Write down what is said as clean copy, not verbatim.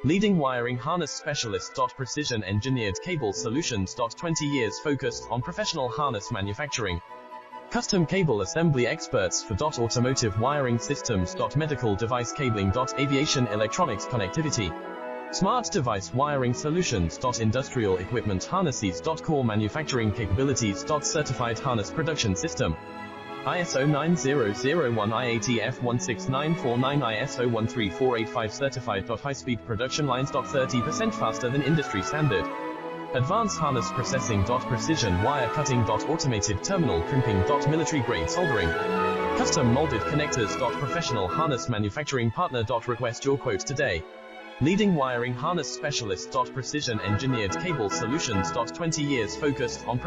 Leading wiring harness specialist. Precision engineered cable solutions. 20 years focused on professional harness manufacturing. Custom cable assembly experts for automotive wiring systems. Medical device cabling. Aviation electronics connectivity. Smart device wiring solutions. Industrial equipment harnesses. Core manufacturing capabilities. Certified harness production system. ISO 9001 IATF 16949 ISO 13485 certified. High-speed production lines. 30% faster than industry standard. Advanced harness processing. Precision wire cutting. Automated terminal crimping. Military grade soldering. Custom molded connectors. Professional harness manufacturing partner. Request your quote today. Leading wiring harness specialist. Precision engineered cable solutions. 20 years focused on